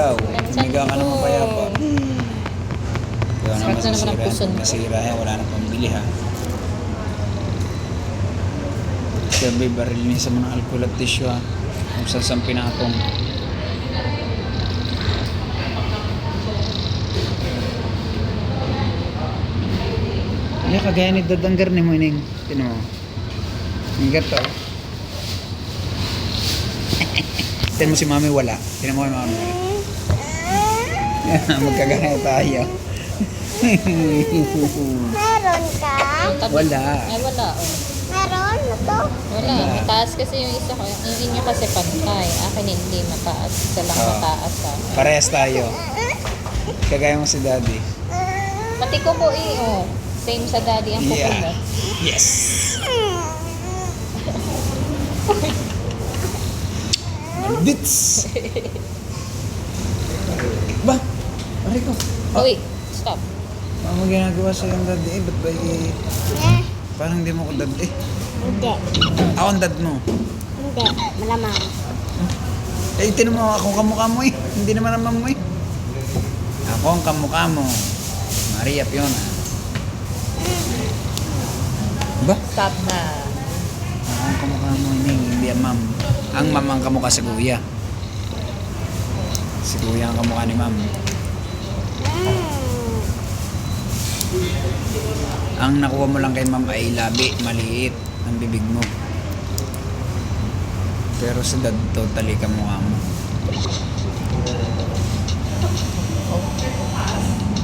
daw. Humiga ka naman payapa. Kaya naman Sakto naman ang masira. puson. Masira yan. Wala na pambili ha. Kaya may baril niya sa mga alcohol at tissue ha. Kung saan saan pinatong. Ano kagaya ni Dadanggar ni mo ining. Tino mo. Ang gato. Tignan mo si mami wala. Tignan mo kay mami wala. Magkagaya tayo. Meron ka? Wala. Ay, wala. Oh. Meron? Ito? Wala. Mataas kasi yung isa ko. Yung inyo kasi pantay. Akin hindi mataas. Isa lang Oo. mataas ha. Parehas tayo. Kagaya mo si daddy. Pati ko po oh. Same sa daddy ang kuko mo. Yes. Bits. Ba? Aray ko. Oh, wait. Stop. Ano ginagawa sa'yo ang dad eh? Ba't ba eh? Eh, Parang hindi mo ko dad eh. hindi. Ako ang dad mo. Hindi. Malamang. Eh, tinan mo akong kamukha mo eh. Hindi naman naman mo eh. Ako ang kamukha mo. Maria Fiona. Ba? Stop na. Ako ang kamukha mo hindi ang ma'am. Ang ma'am ang kamukha si kuya. Si kuya ang kamukha ni ma'am. Ang nakuha mo lang kay ma'am ay labi, maliit ang bibig mo. Pero sa dad totally kamukha mo.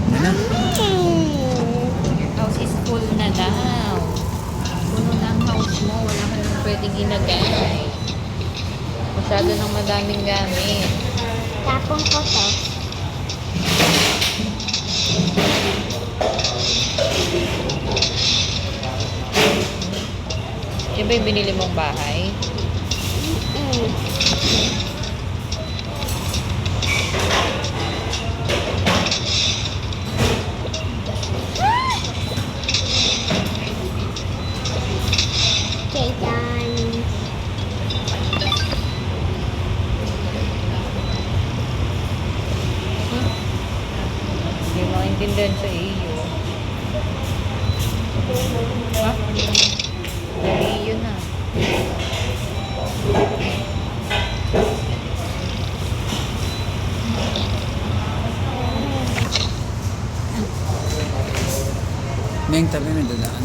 Ano na? House is full na daw. Puno na ang house mo. Wala ka naman pwedeng ilagay. Masyado ng madaming gamit. Tapong ko to. Yan ba yung binili mong bahay? Okay, done. Hindi maintindihan sa iyo. Ha? Dali yun na. Meng, tabi may dadaan.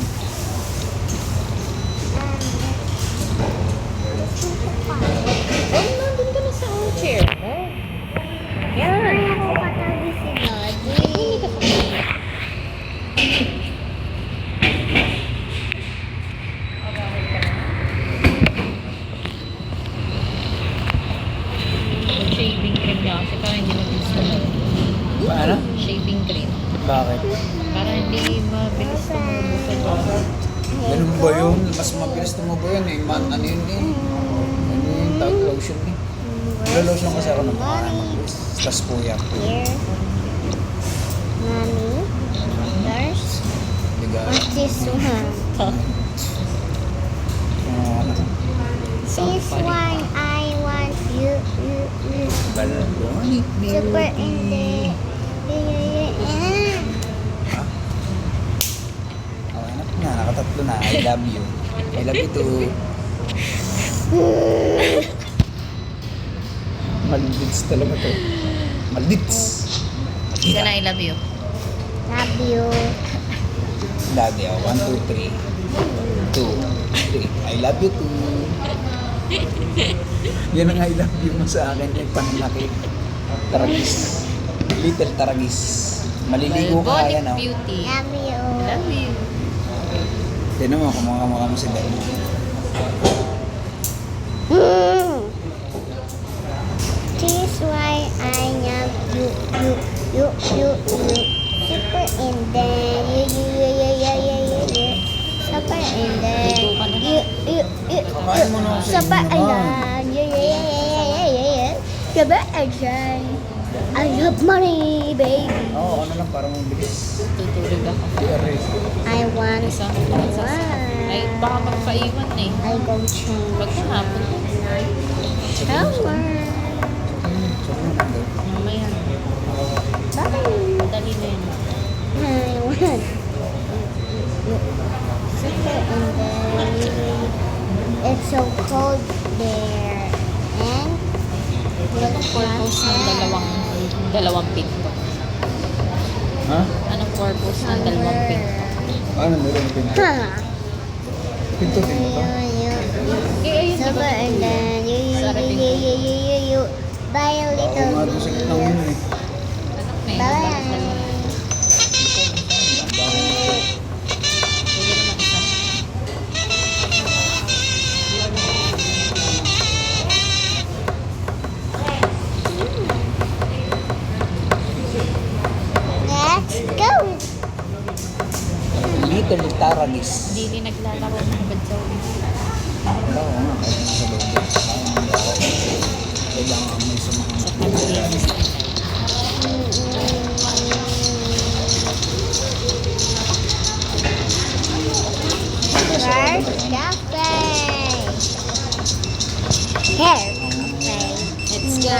Oh, nandun ka na sa own chair mo. Yan. Ako katabi si Daddy. Hindi ka sa kanya. Yung shaving cream niya kasi parang hindi mabilis na Paano? shaving cream. Bakit? Para hindi mabilis na mabusog. Ganun ba yun? Mas mabilis tumubo yun eh. Ano yun eh? Ano yun? Tawag lotion eh. Lotion kasi ako ng mga mabilis. Tas puya. Here. Mommy. Nurse. Biga. What's this one? Ano? So This funny. one I want you. Balbonic Super in the. Oh, anak na. Nakatatlo na. I love you. I love you too. Maldits talaga to. Maldits. Ika na, I love you. Love you. Daddy, oh. 1, 2, 3. 2, 3. I love you too. Yan ang I love you mo sa akin. Yung panlaki. Taragis. Little taragis. Maliligo ka Balbonic yan, oh. Beauty. Love you. Love you. Tinan mo, kumukha mo si Daddy. This why I love you. Super in there. Super in there. Ligo ka na lang. Kakain mo na kasi Super yun in naman. there. Super in there. I love money, baby. Oo, ano lang, parang mabilis. Tutulog ako. I want. Isa. Ay, baka magpaiwan eh. I go change. Pagkahapon. Shower. Sabi mo number. Mamaya. Bye. Madali na yun. Super and then it's so cold there. And Anong purpose ng dalawang pinto? Ha? Anong purpose ng dalawang pinto? Ano meron yung pinto? Pinto din mo to? Eh, ayun, Super diba? and then you buy a Ako nga little. doon sa gitnang yun eh. Anak na yun. Bye. Bakit dalawa? Pwede naman isa. Let's go. Little Taragis. Hindi din naglalaro ng badyaw. Wala ko nga, kahit nasa loob. Kailangan may Sa sumama. pag-games nila. First cafe. Hair cafe. Let's go.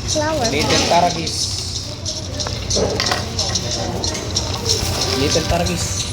Flower. Little Taragis. Little Taragis.